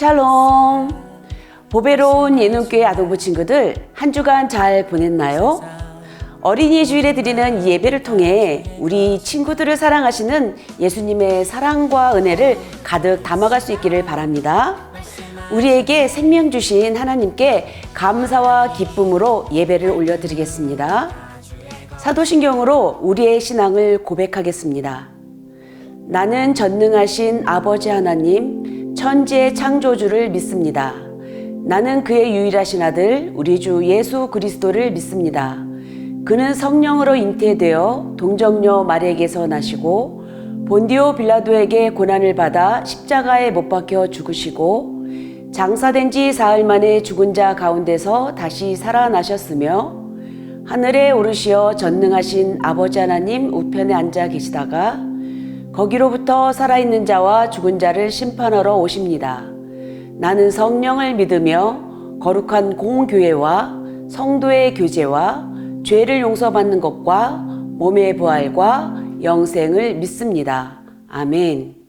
샬롬. 보배로운 예능교회 아동부 친구들, 한 주간 잘 보냈나요? 어린이 주일에 드리는 이 예배를 통해 우리 친구들을 사랑하시는 예수님의 사랑과 은혜를 가득 담아갈 수 있기를 바랍니다. 우리에게 생명 주신 하나님께 감사와 기쁨으로 예배를 올려드리겠습니다. 사도신경으로 우리의 신앙을 고백하겠습니다. 나는 전능하신 아버지 하나님, 천지의 창조주를 믿습니다. 나는 그의 유일하신 아들, 우리 주 예수 그리스도를 믿습니다. 그는 성령으로 잉태되어 동정녀 마리아에게서 나시고 본디오 빌라도에게 고난을 받아 십자가에 못 박혀 죽으시고 장사된 지 사흘 만에 죽은 자 가운데서 다시 살아나셨으며 하늘에 오르시어 전능하신 아버지 하나님 우편에 앉아 계시다가 거기로부터 살아있는 자와 죽은 자를 심판하러 오십니다. 나는 성령을 믿으며 거룩한 공교회와 성도의 교제와 죄를 용서받는 것과 몸의 부활과 영생을 믿습니다. 아멘.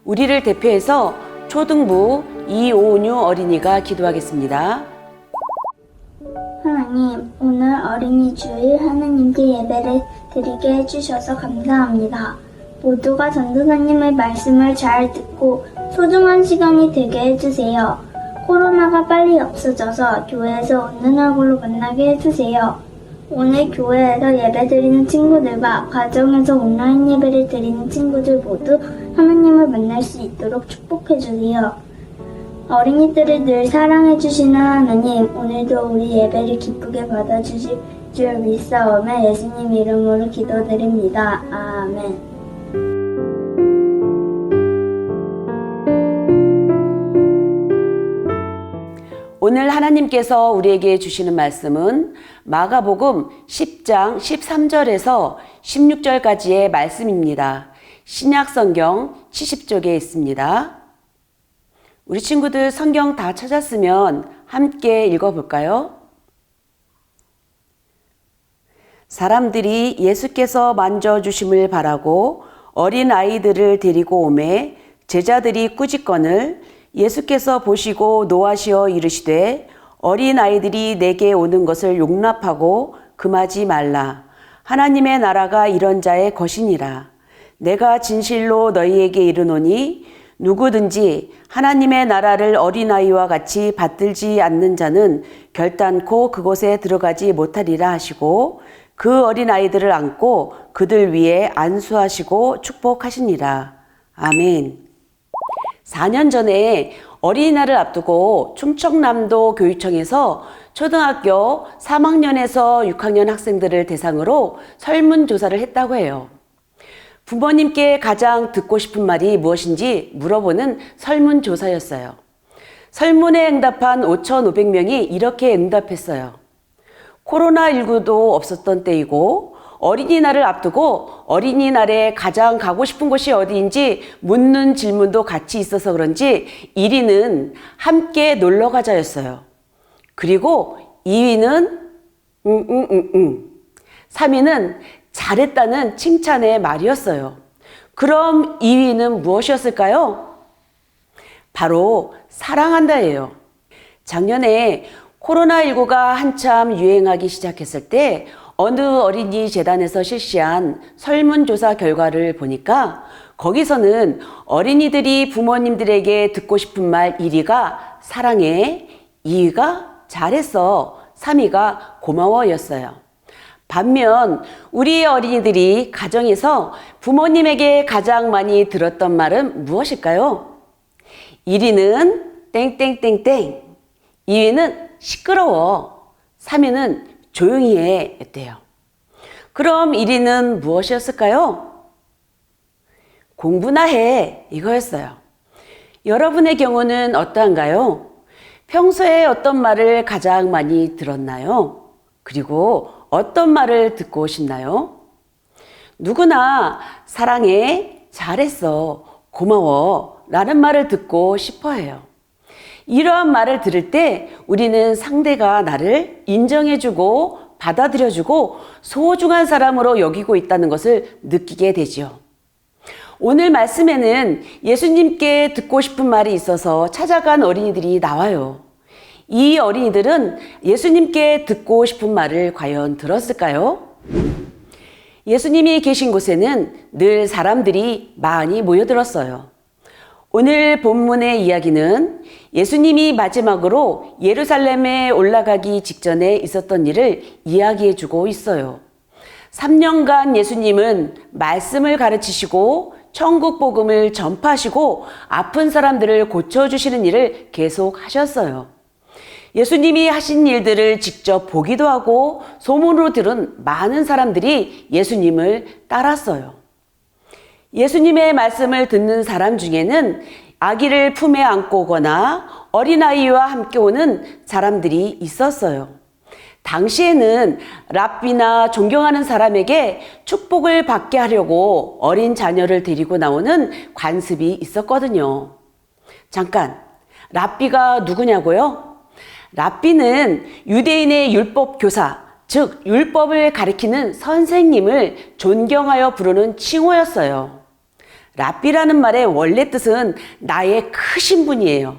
우리를 대표해서 초등부 이오은유 어린이가 기도하겠습니다. 하나님, 오늘 어린이 주일 하나님께 예배를 드리게 해주셔서 감사합니다. 모두가 전도사님의 말씀을 잘 듣고 소중한 시간이 되게 해주세요. 코로나가 빨리 없어져서 교회에서 웃는 얼굴로 만나게 해주세요. 오늘 교회에서 예배드리는 친구들과 가정에서 온라인 예배를 드리는 친구들 모두 하나님을 만날 수 있도록 축복해주세요. 어린이들을 늘 사랑해주시는 하나님, 오늘도 우리 예배를 기쁘게 받아주실 줄 믿사오며 예수님 이름으로 기도드립니다. 아멘. 오늘 하나님께서 우리에게 주시는 말씀은 마가복음 10장 13절에서 16절까지의 말씀입니다. 신약성경 70쪽에 있습니다. 우리 친구들 성경 다 찾았으면 함께 읽어볼까요? 사람들이 예수께서 만져주심을 바라고 어린 아이들을 데리고 오매 제자들이 꾸짖거늘 예수께서 보시고 노하시어 이르시되 어린 아이들이 내게 오는 것을 용납하고 금하지 말라. 하나님의 나라가 이런 자의 것이니라. 내가 진실로 너희에게 이르노니 누구든지 하나님의 나라를 어린아이와 같이 받들지 않는 자는 결단코 그곳에 들어가지 못하리라 하시고 그 어린아이들을 안고 그들 위에 안수하시고 축복하시니라. 아멘. 4년 전에 어린이날을 앞두고 충청남도 교육청에서 초등학교 3학년에서 6학년 학생들을 대상으로 설문조사를 했다고 해요. 부모님께 가장 듣고 싶은 말이 무엇인지 물어보는 설문조사였어요. 설문에 응답한 5,500명이 이렇게 응답했어요. 코로나19도 없었던 때이고 어린이날을 앞두고 어린이날에 가장 가고 싶은 곳이 어디인지 묻는 질문도 같이 있어서 그런지 1위는 함께 놀러 가자였어요. 그리고 2위는 3위는 잘했다는 칭찬의 말이었어요. 그럼 2위는 무엇이었을까요? 바로 사랑한다예요. 작년에 코로나19가 한참 유행하기 시작했을 때 어느 어린이 재단에서 실시한 설문조사 결과를 보니까 거기서는 어린이들이 부모님들에게 듣고 싶은 말 1위가 사랑해, 2위가 잘했어, 3위가 고마워였어요. 반면 우리 어린이들이 가정에서 부모님에게 가장 많이 들었던 말은 무엇일까요? 1위는 땡땡땡땡, 2위는 시끄러워, 3위는 조용히 해 였대요. 그럼 1위는 무엇이었을까요? 공부나 해 이거였어요. 여러분의 경우는 어떠한가요? 평소에 어떤 말을 가장 많이 들었나요? 그리고 어떤 말을 듣고 싶나요? 누구나 사랑해, 잘했어, 고마워 라는 말을 듣고 싶어 해요. 이러한 말을 들을 때 우리는 상대가 나를 인정해주고 받아들여주고 소중한 사람으로 여기고 있다는 것을 느끼게 되죠. 오늘 말씀에는 예수님께 듣고 싶은 말이 있어서 찾아간 어린이들이 나와요. 이 어린이들은 예수님께 듣고 싶은 말을 과연 들었을까요? 예수님이 계신 곳에는 늘 사람들이 많이 모여들었어요. 오늘 본문의 이야기는 예수님이 마지막으로 예루살렘에 올라가기 직전에 있었던 일을 이야기해 주고 있어요. 3년간 예수님은 말씀을 가르치시고 천국 복음을 전파하시고 아픈 사람들을 고쳐주시는 일을 계속 하셨어요. 예수님이 하신 일들을 직접 보기도 하고 소문으로 들은 많은 사람들이 예수님을 따랐어요. 예수님의 말씀을 듣는 사람 중에는 아기를 품에 안고 오거나 어린아이와 함께 오는 사람들이 있었어요. 당시에는 랍비나 존경하는 사람에게 축복을 받게 하려고 어린 자녀를 데리고 나오는 관습이 있었거든요. 잠깐, 랍비가 누구냐고요? 랍비는 유대인의 율법 교사, 즉 율법을 가리키는 선생님을 존경하여 부르는 칭호였어요. 랍비라는 말의 원래 뜻은 나의 크신 분이에요.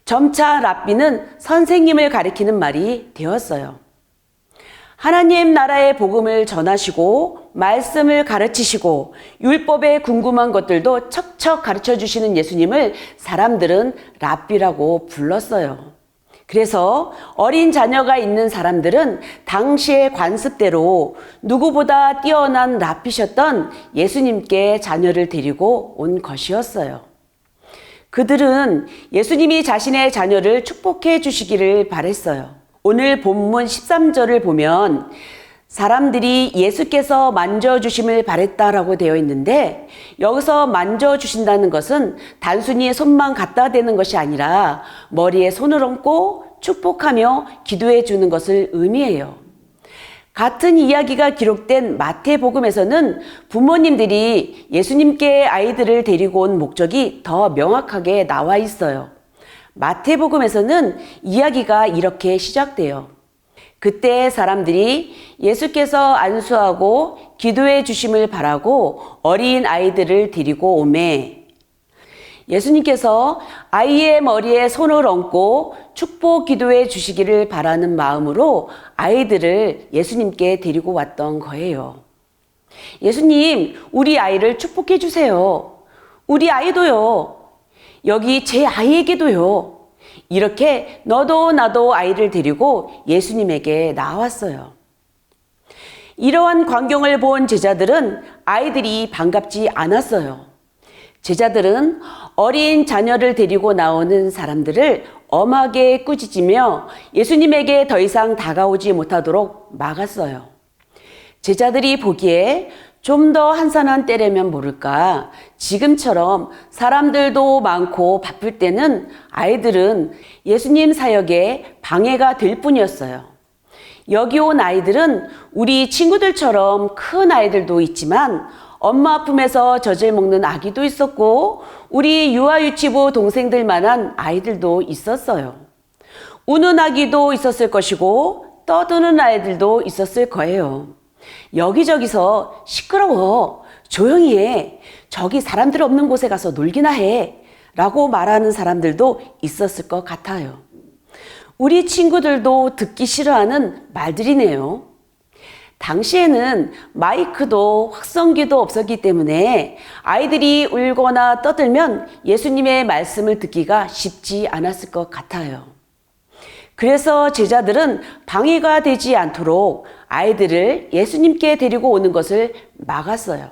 점차 랍비는 선생님을 가리키는 말이 되었어요. 하나님 나라의 복음을 전하시고 말씀을 가르치시고 율법에 궁금한 것들도 척척 가르쳐 주시는 예수님을 사람들은 랍비라고 불렀어요. 그래서 어린 자녀가 있는 사람들은 당시의 관습대로 누구보다 뛰어난 랍비셨던 예수님께 자녀를 데리고 온 것이었어요. 그들은 예수님이 자신의 자녀를 축복해 주시기를 바랬어요. 오늘 본문 13절을 보면 사람들이 예수께서 만져주심을 바랬다라고 되어 있는데, 여기서 만져주신다는 것은 단순히 손만 갖다 대는 것이 아니라 머리에 손을 얹고 축복하며 기도해 주는 것을 의미해요. 같은 이야기가 기록된 마태복음에서는 부모님들이 예수님께 아이들을 데리고 온 목적이 더 명확하게 나와 있어요. 마태복음에서는 이야기가 이렇게 시작돼요. 그때 사람들이 예수께서 안수하고 기도해 주심을 바라고 어린 아이들을 데리고 오매, 예수님께서 아이의 머리에 손을 얹고 축복 기도해 주시기를 바라는 마음으로 아이들을 예수님께 데리고 왔던 거예요. 예수님, 우리 아이를 축복해 주세요. 우리 아이도요. 여기 제 아이에게도요. 이렇게 너도 나도 아이를 데리고 예수님에게 나왔어요. 이러한 광경을 본 제자들은 아이들이 반갑지 않았어요. 제자들은 어린 자녀를 데리고 나오는 사람들을 엄하게 꾸짖으며 예수님에게 더 이상 다가오지 못하도록 막았어요. 제자들이 보기에 좀 더 한산한 때라면 모를까, 지금처럼 사람들도 많고 바쁠 때는 아이들은 예수님 사역에 방해가 될 뿐이었어요. 여기 온 아이들은 우리 친구들처럼 큰 아이들도 있지만 엄마 품에서 젖을 먹는 아기도 있었고 우리 유아유치부 동생들만한 아이들도 있었어요. 우는 아기도 있었을 것이고 떠드는 아이들도 있었을 거예요. 여기저기서 시끄러워, 조용히 해, 저기 사람들 없는 곳에 가서 놀기나 해 라고 말하는 사람들도 있었을 것 같아요. 우리 친구들도 듣기 싫어하는 말들이네요. 당시에는 마이크도 확성기도 없었기 때문에 아이들이 울거나 떠들면 예수님의 말씀을 듣기가 쉽지 않았을 것 같아요. 그래서 제자들은 방해가 되지 않도록 아이들을 예수님께 데리고 오는 것을 막았어요.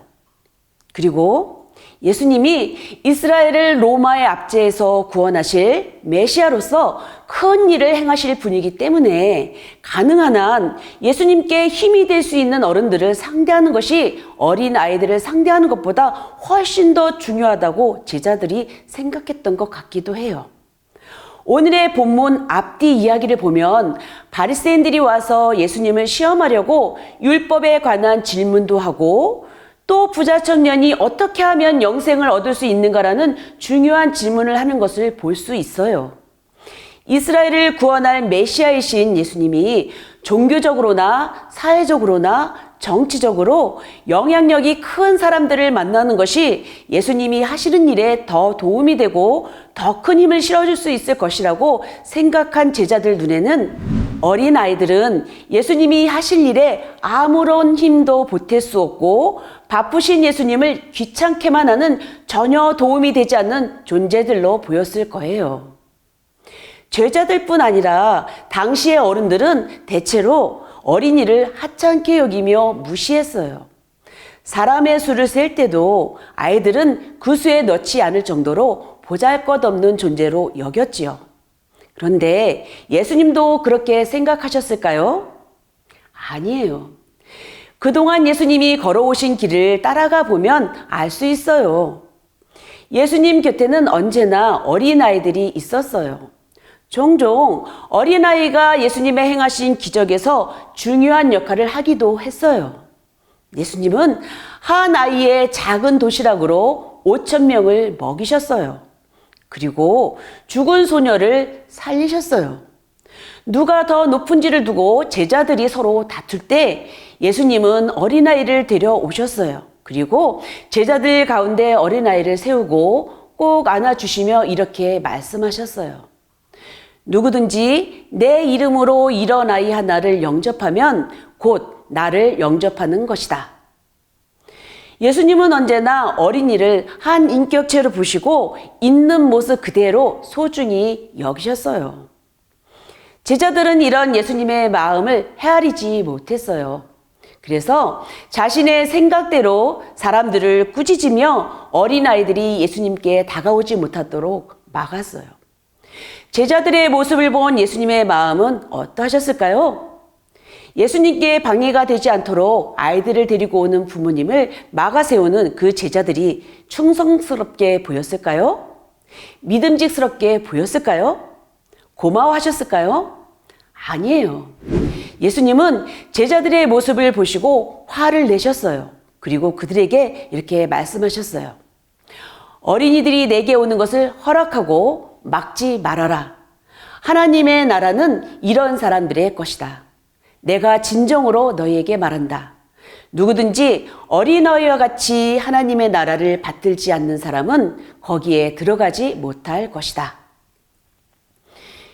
그리고 예수님이 이스라엘을 로마의 압제에서 구원하실 메시아로서 큰 일을 행하실 분이기 때문에 가능한 한 예수님께 힘이 될 수 있는 어른들을 상대하는 것이 어린 아이들을 상대하는 것보다 훨씬 더 중요하다고 제자들이 생각했던 것 같기도 해요. 오늘의 본문 앞뒤 이야기를 보면 바리새인들이 와서 예수님을 시험하려고 율법에 관한 질문도 하고 또 부자 청년이 어떻게 하면 영생을 얻을 수 있는가라는 중요한 질문을 하는 것을 볼 수 있어요. 이스라엘을 구원할 메시아이신 예수님이 종교적으로나 사회적으로나 정치적으로 영향력이 큰 사람들을 만나는 것이 예수님이 하시는 일에 더 도움이 되고 더 큰 힘을 실어줄 수 있을 것이라고 생각한 제자들 눈에는 어린 아이들은 예수님이 하실 일에 아무런 힘도 보탤 수 없고 바쁘신 예수님을 귀찮게만 하는 전혀 도움이 되지 않는 존재들로 보였을 거예요. 제자들뿐 아니라 당시의 어른들은 대체로 어린이를 하찮게 여기며 무시했어요. 사람의 수를 셀 때도 아이들은 그 수에 넣지 않을 정도로 보잘것없는 존재로 여겼지요. 그런데 예수님도 그렇게 생각하셨을까요? 아니에요. 그동안 예수님이 걸어오신 길을 따라가 보면 알 수 있어요. 예수님 곁에는 언제나 어린아이들이 있었어요. 종종 어린아이가 예수님의 행하신 기적에서 중요한 역할을 하기도 했어요. 예수님은 한 아이의 작은 도시락으로 5,000명을 먹이셨어요. 그리고 죽은 소녀를 살리셨어요. 누가 더 높은지를 두고 제자들이 서로 다툴 때 예수님은 어린아이를 데려오셨어요. 그리고 제자들 가운데 어린아이를 세우고 꼭 안아주시며 이렇게 말씀하셨어요. 누구든지 내 이름으로 이런 아이 하나를 영접하면 곧 나를 영접하는 것이다. 예수님은 언제나 어린이를 한 인격체로 보시고 있는 모습 그대로 소중히 여기셨어요. 제자들은 이런 예수님의 마음을 헤아리지 못했어요. 그래서 자신의 생각대로 사람들을 꾸짖으며 어린아이들이 예수님께 다가오지 못하도록 막았어요. 제자들의 모습을 본 예수님의 마음은 어떠하셨을까요? 예수님께 방해가 되지 않도록 아이들을 데리고 오는 부모님을 막아 세우는 그 제자들이 충성스럽게 보였을까요? 믿음직스럽게 보였을까요? 고마워하셨을까요? 아니에요. 예수님은 제자들의 모습을 보시고 화를 내셨어요. 그리고 그들에게 이렇게 말씀하셨어요. 어린이들이 내게 오는 것을 허락하고 막지 말아라. 하나님의 나라는 이런 사람들의 것이다. 내가 진정으로 너희에게 말한다. 누구든지 어린아이와 같이 하나님의 나라를 받들지 않는 사람은 거기에 들어가지 못할 것이다.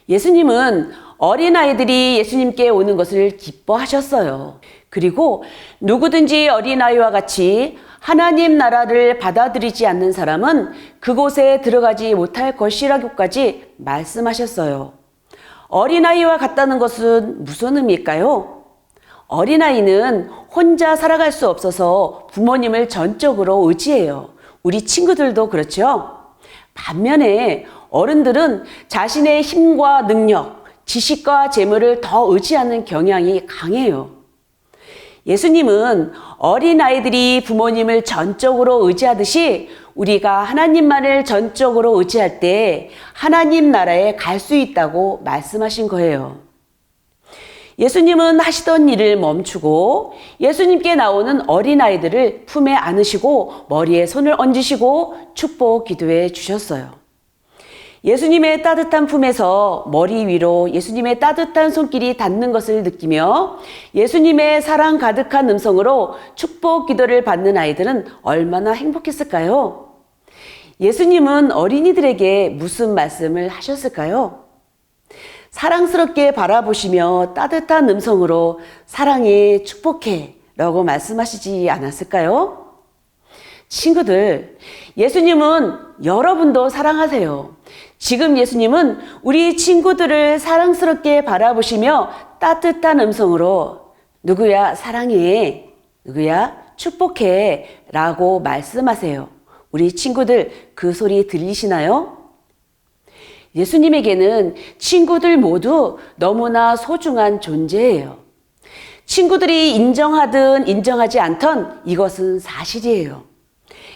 예수님은 어린아이들이 예수님께 오는 것을 기뻐하셨어요. 그리고 누구든지 어린아이와 같이 하나님 나라를 받아들이지 않는 사람은 그곳에 들어가지 못할 것이라고까지 말씀하셨어요. 어린아이와 같다는 것은 무슨 의미일까요? 어린아이는 혼자 살아갈 수 없어서 부모님을 전적으로 의지해요. 우리 친구들도 그렇죠? 반면에 어른들은 자신의 힘과 능력, 지식과 재물을 더 의지하는 경향이 강해요. 예수님은 어린아이들이 부모님을 전적으로 의지하듯이 우리가 하나님만을 전적으로 의지할 때 하나님 나라에 갈 수 있다고 말씀하신 거예요. 예수님은 하시던 일을 멈추고 예수님께 나오는 어린아이들을 품에 안으시고 머리에 손을 얹으시고 축복 기도해 주셨어요. 예수님의 따뜻한 품에서 머리 위로 예수님의 따뜻한 손길이 닿는 것을 느끼며 예수님의 사랑 가득한 음성으로 축복 기도를 받는 아이들은 얼마나 행복했을까요? 예수님은 어린이들에게 무슨 말씀을 하셨을까요? 사랑스럽게 바라보시며 따뜻한 음성으로 사랑해, 축복해 라고 말씀하시지 않았을까요? 친구들, 예수님은 여러분도 사랑하세요. 지금 예수님은 우리 친구들을 사랑스럽게 바라보시며 따뜻한 음성으로 누구야 사랑해, 누구야 축복해 라고 말씀하세요. 우리 친구들 그 소리 들리시나요? 예수님에게는 친구들 모두 너무나 소중한 존재예요. 친구들이 인정하든 인정하지 않던 이것은 사실이에요.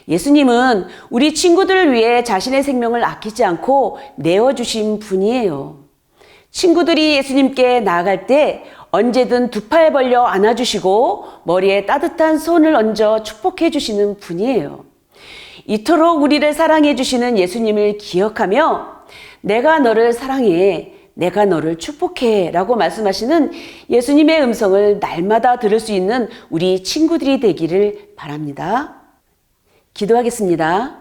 예수님은 우리 친구들을 위해 자신의 생명을 아끼지 않고 내어주신 분이에요. 친구들이 예수님께 나아갈 때 언제든 두 팔 벌려 안아주시고 머리에 따뜻한 손을 얹어 축복해 주시는 분이에요. 이토록 우리를 사랑해 주시는 예수님을 기억하며 내가 너를 사랑해, 내가 너를 축복해 라고 말씀하시는 예수님의 음성을 날마다 들을 수 있는 우리 친구들이 되기를 바랍니다. 기도하겠습니다.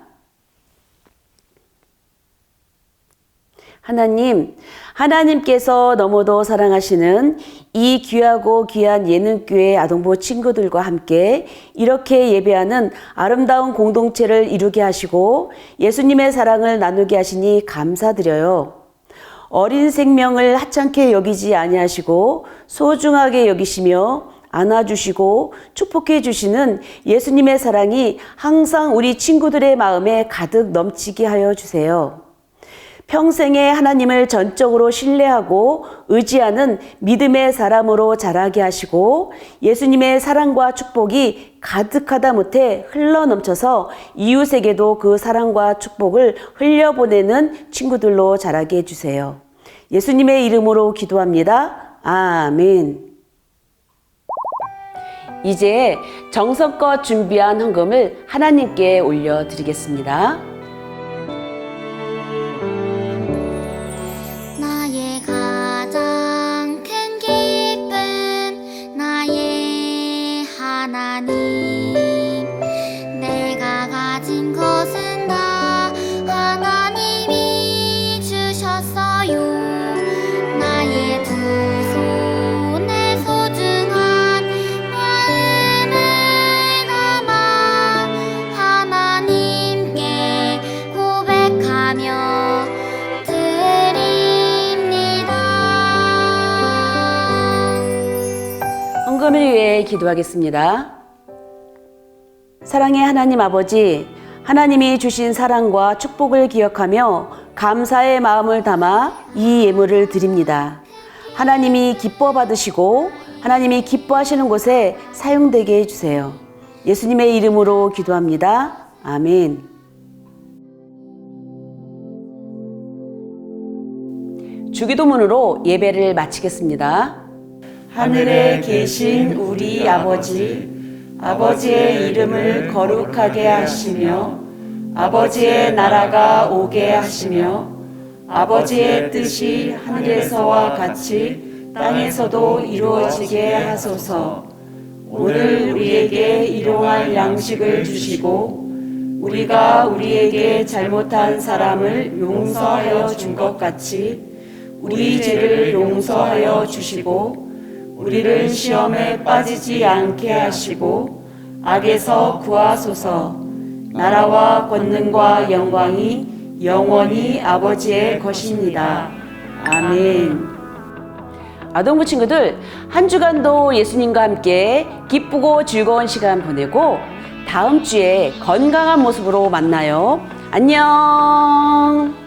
하나님, 하나님께서 너무도 사랑하시는 이 귀하고 귀한 예능교회 아동부 친구들과 함께 이렇게 예배하는 아름다운 공동체를 이루게 하시고 예수님의 사랑을 나누게 하시니 감사드려요. 어린 생명을 하찮게 여기지 아니하시고 소중하게 여기시며 안아주시고 축복해 주시는 예수님의 사랑이 항상 우리 친구들의 마음에 가득 넘치게 하여 주세요. 평생에 하나님을 전적으로 신뢰하고 의지하는 믿음의 사람으로 자라게 하시고 예수님의 사랑과 축복이 가득하다 못해 흘러넘쳐서 이웃에게도 그 사랑과 축복을 흘려보내는 친구들로 자라게 해주세요. 예수님의 이름으로 기도합니다. 아멘. 이제 정성껏 준비한 헌금을 하나님께 올려드리겠습니다. 나의 가장 큰 기쁨 나의 하나님 기도하겠습니다. 사랑의 하나님 아버지, 하나님이 주신 사랑과 축복을 기억하며 감사의 마음을 담아 이 예물을 드립니다. 하나님이 기뻐 받으시고 하나님이 기뻐하시는 곳에 사용되게 해주세요. 예수님의 이름으로 기도합니다. 아멘. 주기도문으로 예배를 마치겠습니다. 하늘에 계신 우리 아버지, 아버지의 이름을 거룩하게 하시며 아버지의 나라가 오게 하시며 아버지의 뜻이 하늘에서와 같이 땅에서도 이루어지게 하소서. 오늘 우리에게 일용할 양식을 주시고 우리가 우리에게 잘못한 사람을 용서하여 준 것 같이 우리 죄를 용서하여 주시고 우리를 시험에 빠지지 않게 하시고 악에서 구하소서. 나라와 권능과 영광이 영원히 아버지의 것입니다. 아멘. 아동부 친구들, 한 주간도 예수님과 함께 기쁘고 즐거운 시간 보내고 다음 주에 건강한 모습으로 만나요. 안녕.